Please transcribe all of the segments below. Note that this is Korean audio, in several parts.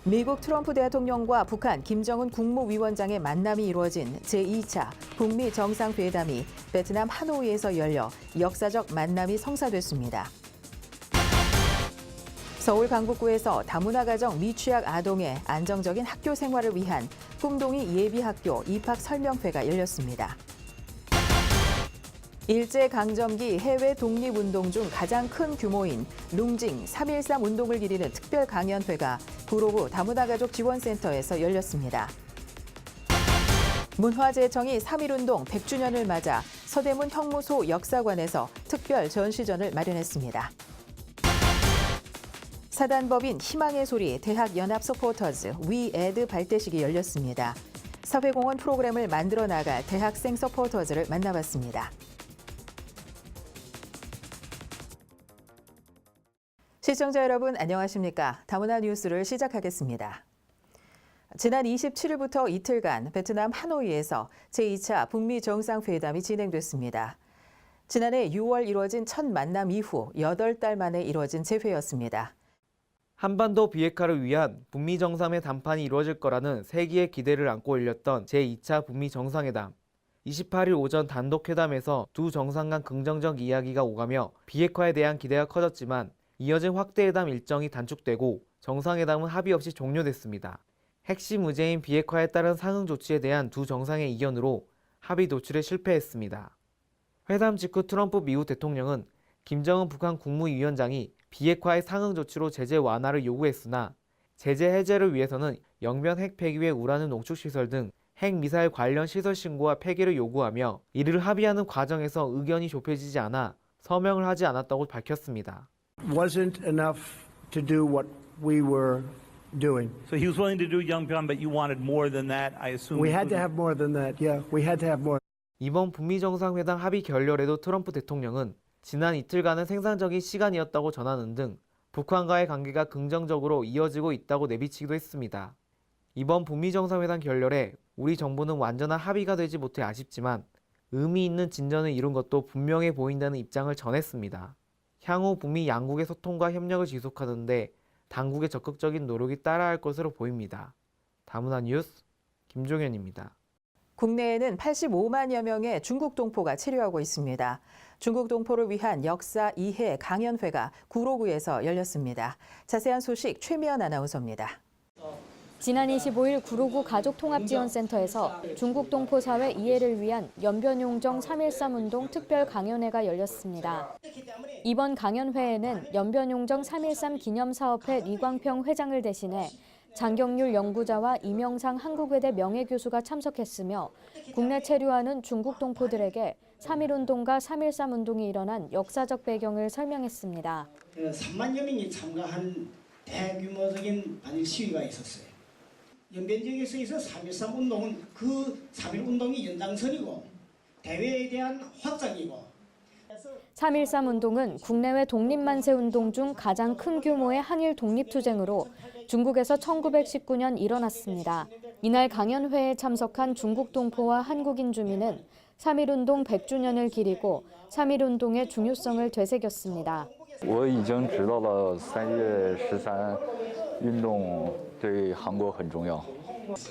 미국 트럼프 대통령과 북한 김정은 국무위원장의 만남이 이루어진 제2차 북미 정상회담이 베트남 하노이에서 열려 역사적 만남이 성사됐습니다. 서울 강북구에서 다문화 가정 미취학 아동의 안정적인 학교 생활을 위한 꿈동이 예비학교 입학 설명회가 열렸습니다. 일제강점기 해외 독립운동 중 가장 큰 규모인 룽징 3.13 운동을 기리는 특별 강연회가 구로구 다문화 가족 지원센터에서 열렸습니다. 문화재청이 3.1운동 100주년을 맞아 서대문 형무소 역사관에서 특별 전시전을 마련했습니다. 사단법인 희망의 소리 대학 연합 서포터즈 위에드 발대식이 열렸습니다. 사회공헌 프로그램을 만들어 나갈 대학생 서포터즈를 만나봤습니다. 시청자 여러분 안녕하십니까? 다문화 뉴스를 시작하겠습니다. 지난 27일부터 이틀간 베트남 하노이에서 제2차 북미 정상회담이 진행됐습니다. 지난해 6월 이루어진 첫 만남 이후 8달 만에 이루어진 재회였습니다. 한반도 비핵화를 위한 북미 정상회 담판이 이루어질 거라는 세기의 기대를 안고 열렸던 제2차 북미 정상회담. 28일 오전 단독 회담에서 두 정상 간 긍정적 이야기가 오가며 비핵화에 대한 기대가 커졌지만 이어진 확대회담 일정이 단축되고 정상회담은 합의 없이 종료됐습니다. 핵심 의제인 비핵화에 따른 상응 조치에 대한 두 정상의 이견으로 합의 도출에 실패했습니다. 회담 직후 트럼프 미국 대통령은 김정은 북한 국무위원장이 비핵화의 상응 조치로 제재 완화를 요구했으나 제재 해제를 위해서는 영변 핵 폐기의 우라늄 농축시설 등 핵미사일 관련 시설 신고와 폐기를 요구하며 이를 합의하는 과정에서 의견이 좁혀지지 않아 서명을 하지 않았다고 밝혔습니다. Wasn't enough to do what we were doing. So he was willing to do Yongbyon, but you wanted more than that, I assume. We had to have more than that. Yeah, we had to have more. 이번 북미 정상회담 합의 결렬에도 트럼프 대통령은 지난 이틀간은 생산적인 시간이었다고 전하는 등 북한과의 관계가 긍정적으로 이어지고 있다고 내비치기도 했습니다. 이번 북미 정상회담 결렬에 우리 정부는 완전한 합의가 되지 못해 아쉽지만 의미 있는 진전을 이룬 것도 분명해 보인다는 입장을 전했습니다. 향후 북미 양국의 소통과 협력을 지속하는데 당국의 적극적인 노력이 따라할 것으로 보입니다. 다문화 뉴스 김종현입니다. 국내에는 85만여 명의 중국 동포가 체류하고 있습니다. 중국 동포를 위한 역사 이해 강연회가 구로구에서 열렸습니다. 자세한 소식 최미연 아나운서입니다. 지난 25일 구로구 가족통합지원센터에서 중국 동포 사회 이해를 위한 연변용정 3.13 운동 특별 강연회가 열렸습니다. 이번 강연회에는 연변용정 3.13 기념사업회 리광평 회장을 대신해 장경률 연구자와 이명상 한국외대 명예교수가 참석했으며 국내 체류하는 중국 동포들에게 3.1운동과 3.13 운동이 일어난 역사적 배경을 설명했습니다. 3만여 명이 참가한 대규모적인 반일 시위가 있었어요. 연변 지역에서 있어 3.13 운동은 그 3.1 운동이 연장선이고 대외에 대한 확장이고 3.13 운동은 국내외 독립만세 운동 중 가장 큰 규모의 항일 독립투쟁으로 중국에서 1919년 일어났습니다. 이날 강연회에 참석한 중국 동포와 한국인 주민은 3.1운동 100주년을 기리고 3.1운동의 중요성을 되새겼습니다. 我已经知道了3月13运动对韩国很重要。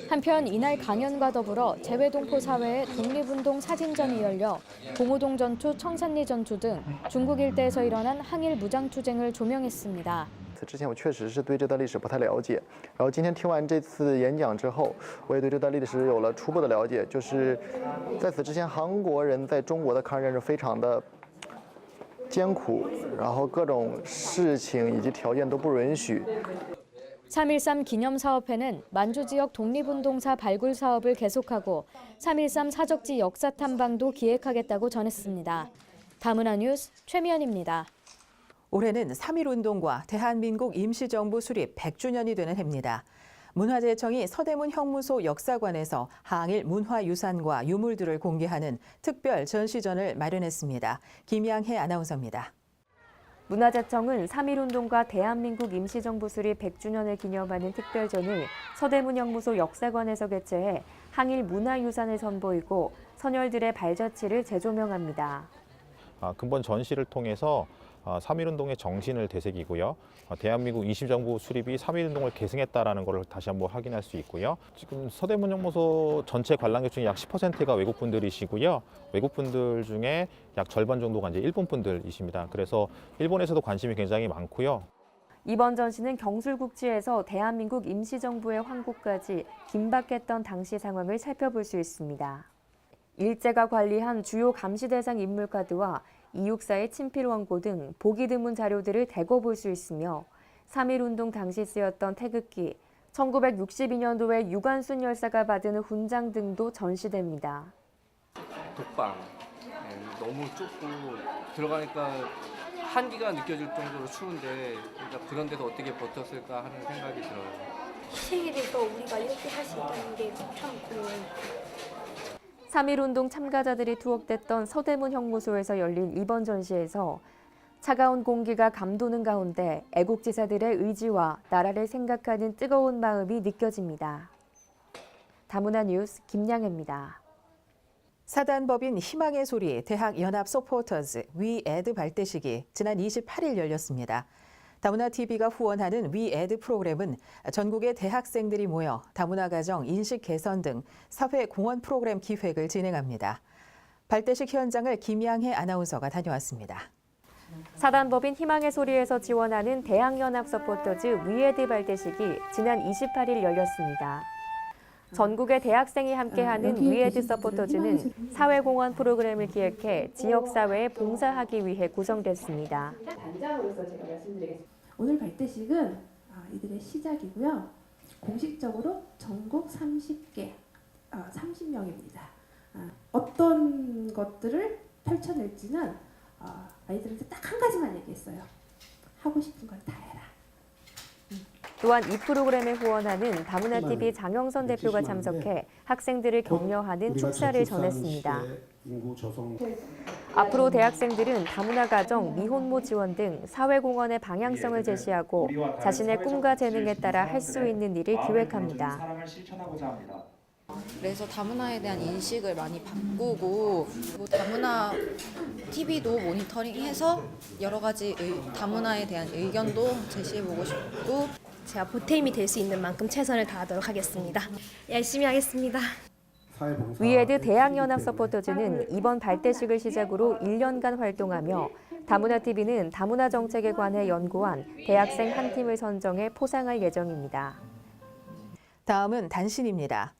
한편 이날 강연과 더불어 재외동포 사회의 독립운동 사진전이 열려 봉오동 전투, 청산리 전투 등 중국 일대에서 일어난 항일 무장투쟁을 조명했습니다. 之前我确实是对这段历史不太了解，然后今天听完这次演讲之后，我也对这段历史有了初步的了解。就是在此之前，韩国人在中国的抗日战争非常的艰苦，然后各种事情以及条件都不允许。 3.13 기념사업회는 만주 지역 독립운동사 발굴 사업을 계속하고 3.13 사적지 역사 탐방도 기획하겠다고 전했습니다. 다문화 뉴스 최미연입니다. 올해는 3.1운동과 대한민국 임시정부 수립 100주년이 되는 해입니다. 문화재청이 서대문 형무소 역사관에서 항일 문화유산과 유물들을 공개하는 특별 전시전을 마련했습니다. 김양혜 아나운서입니다. 문화재청은 3.1운동과 대한민국 임시정부 수립 100주년을 기념하는 특별전을 서대문 형무소 역사관에서 개최해 항일 문화유산을 선보이고 선열들의 발자취를 재조명합니다. 근본 전시를 통해서 3.1운동의 정신을 되새기고요. 대한민국 임시정부 수립이 3.1운동을 계승했다라는 것을 다시 한번 확인할 수 있고요. 지금 서대문형무소 전체 관람객 중에 약 10%가 외국분들이시고요. 외국분들 중에 약 절반 정도가 이제 일본 분들이십니다. 그래서 일본에서도 관심이 굉장히 많고요. 이번 전시는 경술국지에서 대한민국 임시정부의 황국까지 긴박했던 당시 상황을 살펴볼 수 있습니다. 일제가 관리한 주요 감시 대상 인물 카드와 이육사의 친필 원고 등 보기 드문 자료들을 대거 볼 수 있으며 3.1운동 당시 쓰였던 태극기, 1962년도에 유관순 열사가 받은 훈장 등도 전시됩니다. 독방, 너무 좁고 들어가니까 한기가 느껴질 정도로 추운데 그러니까 그런데도 어떻게 버텼을까 하는 생각이 들어요. 희생에 대해서 우리가 이렇게 할 수 있다는 게 참 고마워요. 3.1운동 참가자들이 투옥됐던 서대문 형무소에서 열린 이번 전시에서 차가운 공기가 감도는 가운데 애국지사들의 의지와 나라를 생각하는 뜨거운 마음이 느껴집니다. 다문화 뉴스 김양혜입니다. 사단법인 희망의 소리 대학 연합 서포터즈 위에드 발대식이 지난 28일 열렸습니다. 다문화TV가 후원하는 위에드 프로그램은 전국의 대학생들이 모여 다문화 가정 인식 개선 등 사회 공헌 프로그램 기획을 진행합니다. 발대식 현장을 김양혜 아나운서가 다녀왔습니다. 사단법인 희망의 소리에서 지원하는 대학연합 서포터즈 위에드 발대식이 지난 28일 열렸습니다. 전국의 대학생이 함께하는 위에드 서포터즈는 사회공헌 프로그램을 기획해 지역사회에 봉사하기 위해 구성됐습니다. 단장으로서 제가 말씀드리겠습니다. 오늘 발대식은 이들의 시작이고요. 공식적으로 전국 30개, 30명입니다. 어떤 것들을 펼쳐낼지는 아이들한테 딱 한 가지만 얘기했어요. 하고 싶은 걸 다 해라. 또한 이 프로그램에 후원하는 다문화TV 장영선 대표가 참석해 학생들을 격려하는 축사를 전했습니다. 앞으로 대학생들은 다문화 가정, 미혼모 지원 등 사회공헌의 방향성을 제시하고 자신의 꿈과 재능에 따라 할 수 있는 일을 기획합니다. 그래서 다문화에 대한 인식을 많이 바꾸고 다문화 TV도 모니터링해서 여러 가지 다문화에 대한 의견도 제시해보고 싶고 제가 보탬이 될 수 있는 만큼 최선을 다하도록 하겠습니다. 열심히 하겠습니다. 위에드 대학연합 서포터즈는 이번 발대식을 시작으로 1년간 활동하며 다문화TV는 다문화 정책에 관해 연구한 대학생 한 팀을 선정해 포상할 예정입니다. 다음은 단신입니다.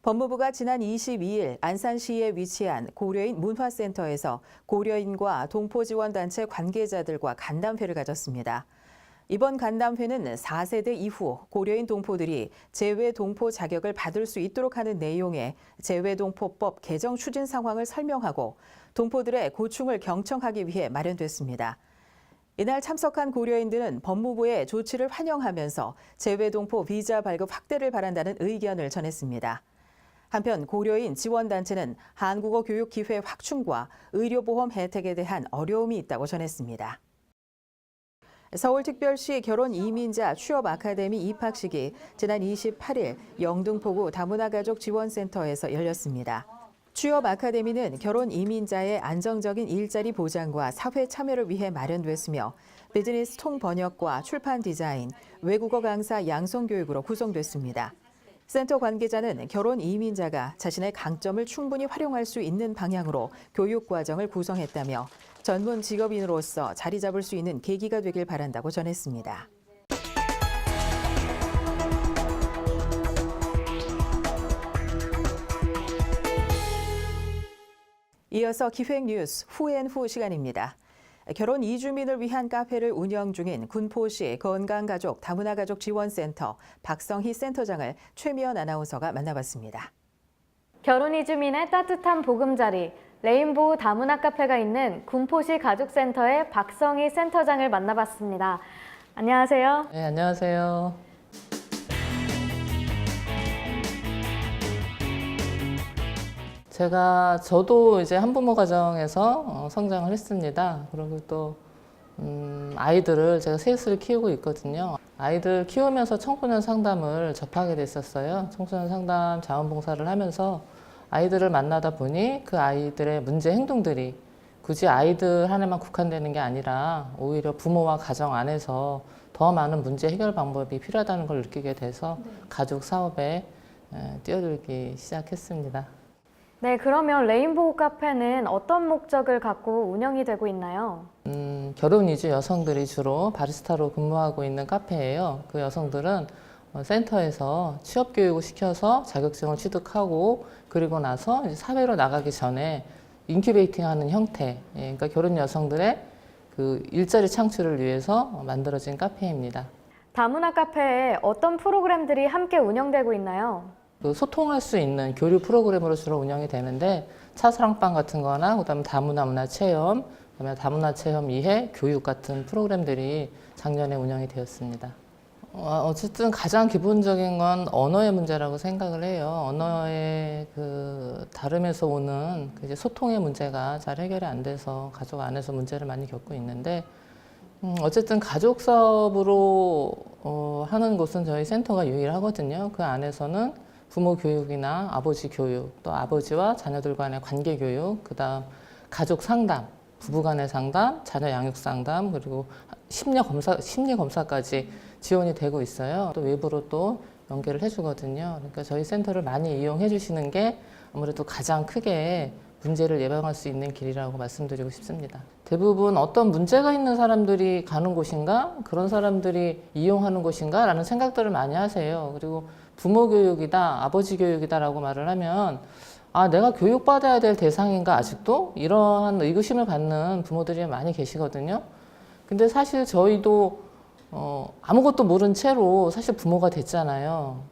법무부가 지난 22일 안산시에 위치한 고려인 문화센터에서 고려인과 동포지원단체 관계자들과 간담회를 가졌습니다. 이번 간담회는 4세대 이후 고려인 동포들이 재외동포 자격을 받을 수 있도록 하는 내용의 재외동포법 개정 추진 상황을 설명하고 동포들의 고충을 경청하기 위해 마련됐습니다. 이날 참석한 고려인들은 법무부의 조치를 환영하면서 재외동포 비자 발급 확대를 바란다는 의견을 전했습니다. 한편 고려인 지원단체는 한국어 교육 기회 확충과 의료보험 혜택에 대한 어려움이 있다고 전했습니다. 서울특별시 결혼이민자 취업아카데미 입학식이 지난 28일 영등포구 다문화가족지원센터에서 열렸습니다. 취업아카데미는 결혼이민자의 안정적인 일자리 보장과 사회 참여를 위해 마련됐으며 비즈니스 통번역과 출판 디자인, 외국어 강사 양성교육으로 구성됐습니다. 센터 관계자는 결혼 이민자가 자신의 강점을 충분히 활용할 수 있는 방향으로 교육 과정을 구성했다며 전문 직업인으로서 자리 잡을 수 있는 계기가 되길 바란다고 전했습니다. 이어서 기획뉴스 후앤후 시간입니다. 결혼 이주민을 위한 카페를 운영 중인 군포시 건강가족 다문화가족지원센터 박성희 센터장을 최미연 아나운서가 만나봤습니다. 결혼 이주민의 따뜻한 보금자리, 레인보우 다문화 카페가 있는 군포시 가족센터의 박성희 센터장을 만나봤습니다. 안녕하세요. 네, 안녕하세요. 저도 이제 한부모 가정에서 성장을 했습니다. 그리고 또 아이들을 제가 셋을 키우고 있거든요. 아이들 키우면서 청소년 상담을 접하게 됐었어요. 청소년 상담 자원봉사를 하면서 아이들을 만나다 보니 그 아이들의 문제 행동들이 굳이 아이들 하나만 국한되는 게 아니라 오히려 부모와 가정 안에서 더 많은 문제 해결 방법이 필요하다는 걸 느끼게 돼서 가족 사업에 뛰어들기 시작했습니다. 네, 그러면 레인보우 카페는 어떤 목적을 갖고 운영이 되고 있나요? 결혼 이주 여성들이 주로 바리스타로 근무하고 있는 카페예요. 그 여성들은 센터에서 취업 교육을 시켜서 자격증을 취득하고 그리고 나서 이제 사회로 나가기 전에 인큐베이팅하는 형태, 그러니까 결혼 여성들의 그 일자리 창출을 위해서 만들어진 카페입니다. 다문화 카페에 어떤 프로그램들이 함께 운영되고 있나요? 그 소통할 수 있는 교류 프로그램으로 주로 운영이 되는데 차사랑방 같은 거나 그다음에 다문화 문화 체험, 그다음에 다문화 체험 이해 교육 같은 프로그램들이 작년에 운영이 되었습니다. 어쨌든 가장 기본적인 건 언어의 문제라고 생각을 해요. 언어의 그 다름에서 오는 그 이제 소통의 문제가 잘 해결이 안 돼서 가족 안에서 문제를 많이 겪고 있는데 어쨌든 가족 사업으로 하는 곳은 저희 센터가 유일하거든요. 그 안에서는 부모 교육이나 아버지 교육, 또 아버지와 자녀들 간의 관계 교육, 그다음 가족 상담, 부부 간의 상담, 자녀 양육 상담, 그리고 심리 검사까지 지원이 되고 있어요. 또 외부로 또 연계를 해주거든요. 그러니까 저희 센터를 많이 이용해 주시는 게 아무래도 가장 크게 문제를 예방할 수 있는 길이라고 말씀드리고 싶습니다. 대부분 어떤 문제가 있는 사람들이 가는 곳인가? 그런 사람들이 이용하는 곳인가? 라는 생각들을 많이 하세요. 그리고 부모 교육이다, 아버지 교육이다라고 말을 하면 아, 내가 교육받아야 될 대상인가 아직도? 이러한 의구심을 갖는 부모들이 많이 계시거든요. 근데 사실 저희도 아무것도 모른 채로 사실 부모가 됐잖아요.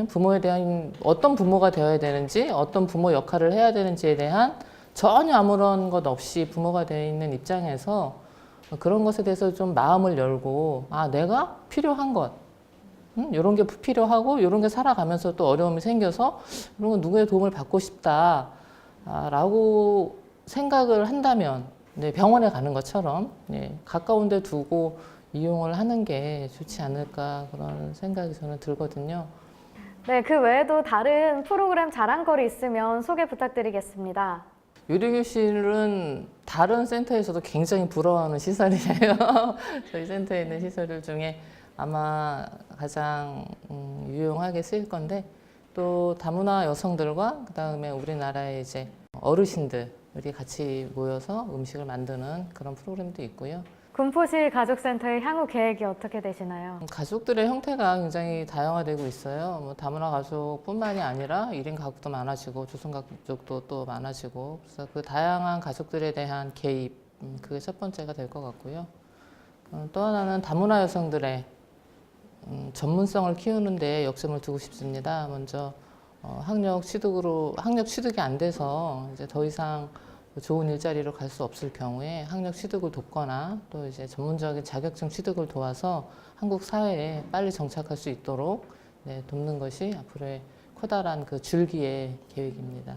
부모에 대한 어떤 부모가 되어야 되는지, 어떤 부모 역할을 해야 되는지에 대한 전혀 아무런 것 없이 부모가 되어 있는 입장에서 그런 것에 대해서 좀 마음을 열고 아, 내가 필요한 것, 이런 게 필요하고 이런 게 살아가면서 또 어려움이 생겨서 이런 거 누구의 도움을 받고 싶다라고 생각을 한다면 병원에 가는 것처럼 가까운 데 두고 이용을 하는 게 좋지 않을까 그런 생각이 저는 들거든요. 네, 그 외에도 다른 프로그램 자랑거리 있으면 소개 부탁드리겠습니다. 요리교실은 다른 센터에서도 굉장히 부러워하는 시설이에요. 저희 센터에 있는 시설들 중에 아마 가장 유용하게 쓰일 건데 또 다문화 여성들과 그다음에 우리나라의 이제 어르신들이 같이 모여서 음식을 만드는 그런 프로그램도 있고요. 군포시 가족센터의 향후 계획이 어떻게 되시나요? 가족들의 형태가 굉장히 다양화되고 있어요. 뭐 다문화 가족뿐만이 아니라 1인 가구도 많아지고 조성 가족도 또 많아지고 그래서 그 다양한 가족들에 대한 개입 그게 첫 번째가 될 것 같고요. 또 하나는 다문화 여성들의 전문성을 키우는 데 역점을 두고 싶습니다. 먼저 학력 취득이 안 돼서 이제 더 이상 좋은 일자리로 갈 수 없을 경우에 학력 취득을 돕거나 또 이제 전문적인 자격증 취득을 도와서 한국 사회에 빨리 정착할 수 있도록 돕는 것이 앞으로의 커다란 그 줄기의 계획입니다.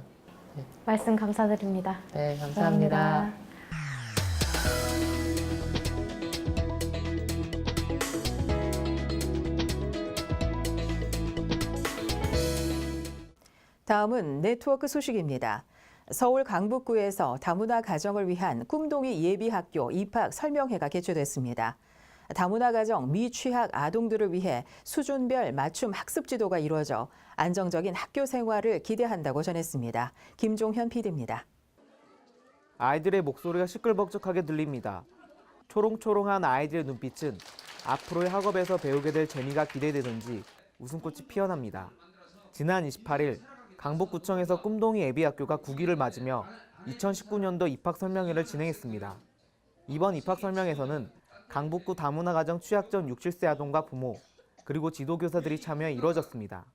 네. 말씀 감사드립니다. 네, 감사합니다. 다음은 네트워크 소식입니다. 서울 강북구에서 다문화 가정을 위한 꿈동이 예비학교 입학 설명회가 개최됐습니다. 다문화 가정 미취학 아동들을 위해 수준별 맞춤 학습 지도가 이루어져 안정적인 학교 생활을 기대한다고 전했습니다. 김종현 PD입니다. 아이들의 목소리가 시끌벅적하게 들립니다. 초롱초롱한 아이들의 눈빛은 앞으로의 학업에서 배우게 될 재미가 기대되는지 웃음꽃이 피어납니다. 지난 28일 강북구청에서 꿈동이 예비학교가 9기를 맞으며 2019년도 입학 설명회를 진행했습니다. 이번 입학 설명회에서는 강북구 다문화 가정 취약 전 60세 아동과 부모, 그리고 지도교사들이 참여해 이루어졌습니다.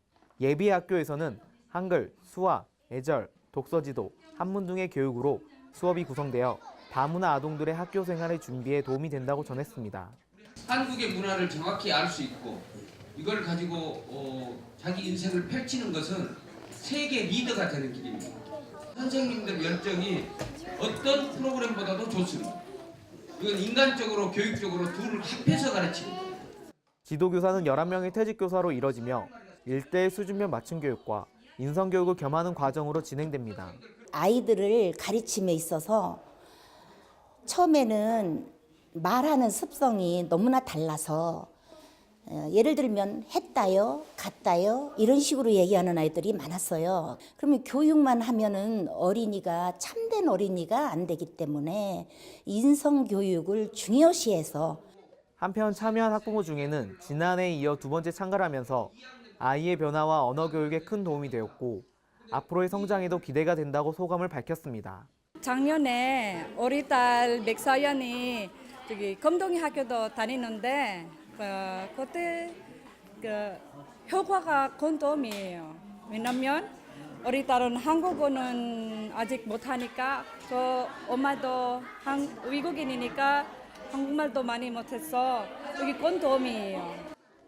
예비학교에서는 한글, 수화, 예절, 독서지도, 한문 등의 교육으로 수업이 구성되어 다문화 아동들의 학교 생활의 준비에 도움이 된다고 전했습니다. 한국의 문화를 정확히 알 수 있고 이걸 가지고 자기 인생을 펼치는 것은 세계 리더가 되는 길입니다. 선생님들 열정이 어떤 프로그램보다도 좋습니다. 이건 인간적으로 교육적으로 둘을 합해서 가르칩니다. 지도교사는 11명의 퇴직교사로 이뤄지며 일대의 수준별 맞춤 교육과 인성교육을 겸하는 과정으로 진행됩니다. 아이들을 가르침에 있어서 처음에는 말하는 습성이 너무나 달라서 예를 들면 했다요, 갔다요 이런 식으로 얘기하는 아이들이 많았어요. 그러면 교육만 하면은 어린이가 참된 어린이가 안 되기 때문에 인성 교육을 중요시해서 한편 참여한 학부모 중에는 지난해에 이어 두 번째 참가를 하면서 아이의 변화와 언어 교육에 큰 도움이 되었고 앞으로의 성장에도 기대가 된다고 소감을 밝혔습니다. 작년에 우리 딸 맥사연이 검동이 학교도 다니는데 그때 효과가 큰 도움이에요. 왜냐면 우리 딸은 한국어는 아직 못하니까 엄마도 외국인이니까 한국말도 많이 못해서 여기 큰 도움이에요.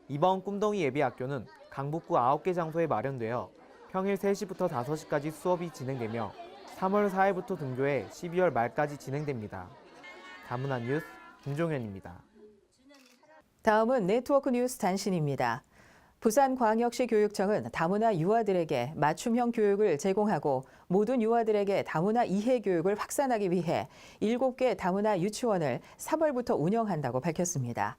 이번 꿈동이 예비학교는 강북구 9개 장소에 마련되어 평일 3시부터 5시까지 수업이 진행되며 3월 4일부터 등교해 12월 말까지 진행됩니다. 다문화 뉴스 김종현입니다. 다음은 네트워크 뉴스 단신입니다. 부산광역시 교육청은 다문화 유아들에게 맞춤형 교육을 제공하고 모든 유아들에게 다문화 이해 교육을 확산하기 위해 7개 다문화 유치원을 3월부터 운영한다고 밝혔습니다.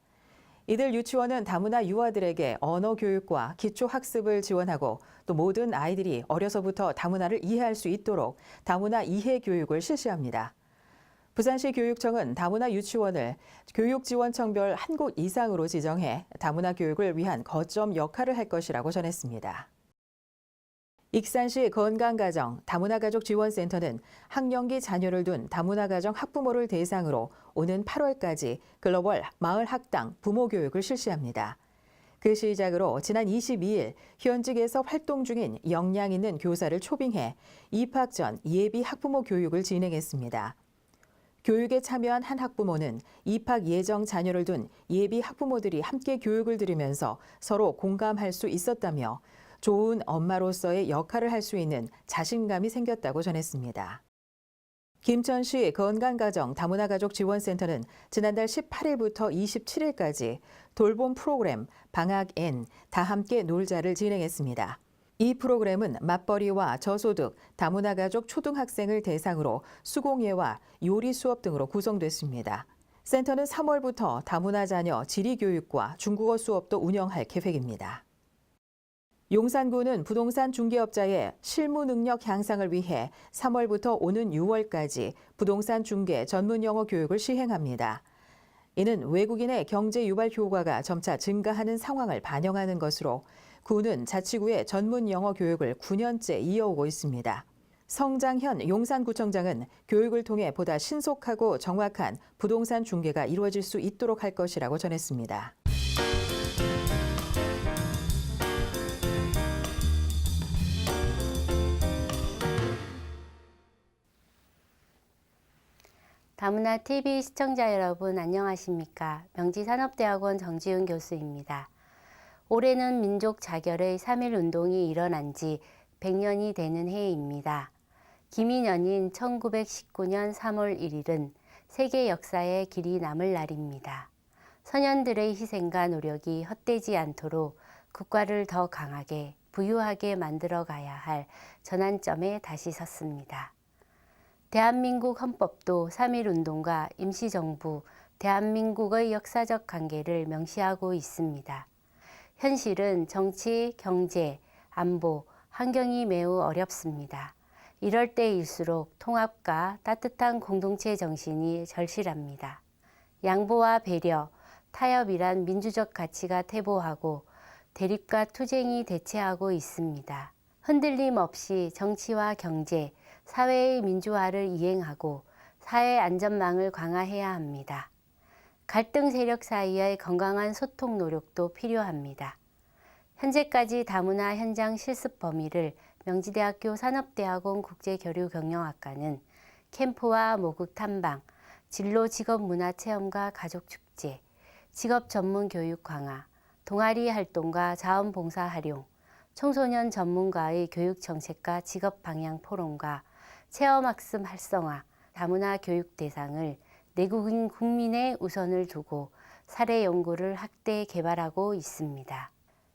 이들 유치원은 다문화 유아들에게 언어 교육과 기초 학습을 지원하고 또 모든 아이들이 어려서부터 다문화를 이해할 수 있도록 다문화 이해 교육을 실시합니다. 부산시 교육청은 다문화 유치원을 교육지원청별 한 곳 이상으로 지정해 다문화 교육을 위한 거점 역할을 할 것이라고 전했습니다. 익산시 건강가정 다문화가족지원센터는 학령기 자녀를 둔 다문화가정 학부모를 대상으로 오는 8월까지 글로벌 마을 학당 부모 교육을 실시합니다. 그 시작으로 지난 22일 현직에서 활동 중인 역량 있는 교사를 초빙해 입학 전 예비 학부모 교육을 진행했습니다. 교육에 참여한 한 학부모는 입학 예정 자녀를 둔 예비 학부모들이 함께 교육을 들으면서 서로 공감할 수 있었다며 좋은 엄마로서의 역할을 할 수 있는 자신감이 생겼다고 전했습니다. 김천시 건강가정 다문화가족지원센터는 지난달 18일부터 27일까지 돌봄 프로그램 방학 앤 다 함께 놀자를 진행했습니다. 이 프로그램은 맞벌이와 저소득, 다문화가족 초등학생을 대상으로 수공예와 요리 수업 등으로 구성됐습니다. 센터는 3월부터 다문화 자녀 지리교육과 중국어 수업도 운영할 계획입니다. 용산구는 부동산 중개업자의 실무 능력 향상을 위해 3월부터 오는 6월까지 부동산 중개 전문 영어 교육을 시행합니다. 이는 외국인의 경제 유발 효과가 점차 증가하는 상황을 반영하는 것으로 구는 자치구의 전문 영어 교육을 9년째 이어오고 있습니다. 성장현 용산구청장은 교육을 통해 보다 신속하고 정확한 부동산 중개가 이루어질 수 있도록 할 것이라고 전했습니다. 다문화 TV 시청자 여러분 안녕하십니까? 명지산업대학원 정지훈 교수입니다. 올해는 민족 자결의 3.1 운동이 일어난 지 100년이 되는 해입니다. 기민년인 1919년 3월 1일은 세계 역사에 길이 남을 날입니다. 선현들의 희생과 노력이 헛되지 않도록 국가를 더 강하게, 부유하게 만들어 가야 할 전환점에 다시 섰습니다. 대한민국 헌법도 3.1 운동과 임시정부, 대한민국의 역사적 관계를 명시하고 있습니다. 현실은 정치, 경제, 안보, 환경이 매우 어렵습니다. 이럴 때일수록 통합과 따뜻한 공동체 정신이 절실합니다. 양보와 배려, 타협이란 민주적 가치가 퇴보하고 대립과 투쟁이 대체하고 있습니다. 흔들림 없이 정치와 경제, 사회의 민주화를 이행하고 사회 안전망을 강화해야 합니다. 갈등 세력 사이의 건강한 소통 노력도 필요합니다. 현재까지 다문화 현장 실습 범위를 명지대학교 산업대학원 국제교류경영학과는 캠프와 모국 탐방, 진로 직업문화체험과 가족축제, 직업 전문 교육 강화, 동아리 활동과 자원봉사 활용, 청소년 전문가의 교육정책과 직업방향 포럼과 체험학습 활성화, 다문화 교육 대상을 내국인 국민의 우선을 두고 사례 연구를 확대 개발하고 있습니다.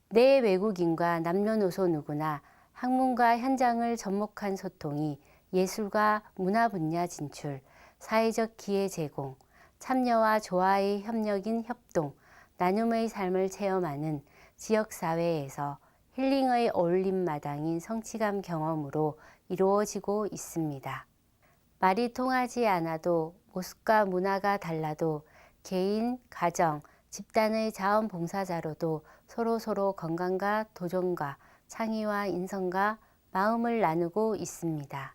내 외국인과 남녀노소 누구나 학문과 현장을 접목한 소통이 예술과 문화 분야 진출, 사회적 기회 제공, 참여와 조화의 협력인 협동, 나눔의 삶을 체험하는 지역사회에서 힐링의 어울림마당인 성취감 경험으로 이루어지고 있습니다. 말이 통하지 않아도 모습과 문화가 달라도 개인, 가정, 집단의 자원봉사자로도 서로 건강과 도전과 창의와 인성과 마음을 나누고 있습니다.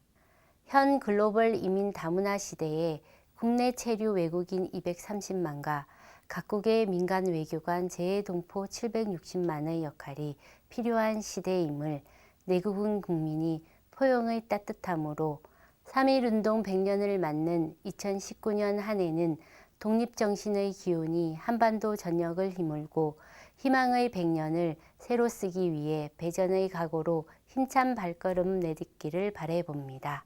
현 글로벌 이민 다문화 시대에 국내 체류 외국인 230만과 각국의 민간 외교관 재외동포 760만의 역할이 필요한 시대임을 내국인 국민이 포용의 따뜻함으로 3.1운동 100년을 맞는 2019년 한 해는 독립정신의 기운이 한반도 전역을 힘을고 희망의 100년을 새로 쓰기 위해 배전의 각오로 힘찬 발걸음 내딛기를 바라봅니다.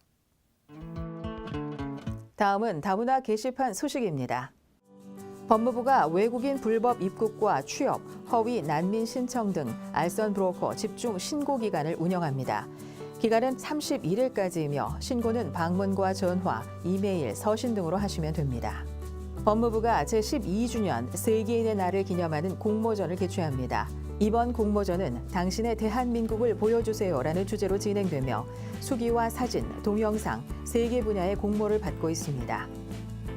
다음은 다문화 게시판 소식입니다. 법무부가 외국인 불법 입국과 취업, 허위 난민 신청 등 알선 브로커 집중 신고 기간을 운영합니다. 기간은 31일까지이며 신고는 방문과 전화, 이메일, 서신 등으로 하시면 됩니다. 법무부가 제12주년 세계인의 날을 기념하는 공모전을 개최합니다. 이번 공모전은 당신의 대한민국을 보여주세요라는 주제로 진행되며 수기와 사진, 동영상, 3개 분야의 공모를 받고 있습니다.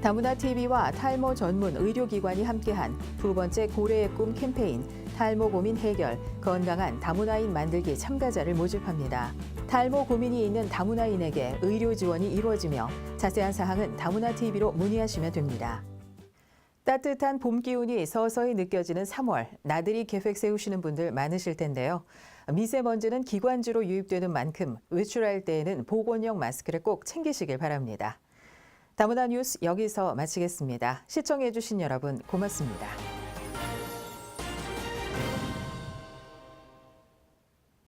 다문화TV와 탈모 전문 의료기관이 함께한 두 번째 고래의 꿈 캠페인 탈모 고민 해결, 건강한 다문화인 만들기 참가자를 모집합니다. 탈모 고민이 있는 다문화인에게 의료 지원이 이루어지며 자세한 사항은 다문화TV로 문의하시면 됩니다. 따뜻한 봄 기운이 서서히 느껴지는 3월, 나들이 계획 세우시는 분들 많으실 텐데요. 미세먼지는 기관지로 유입되는 만큼 외출할 때에는 보건용 마스크를 꼭 챙기시길 바랍니다. 다문화 뉴스 여기서 마치겠습니다. 시청해주신 여러분 고맙습니다.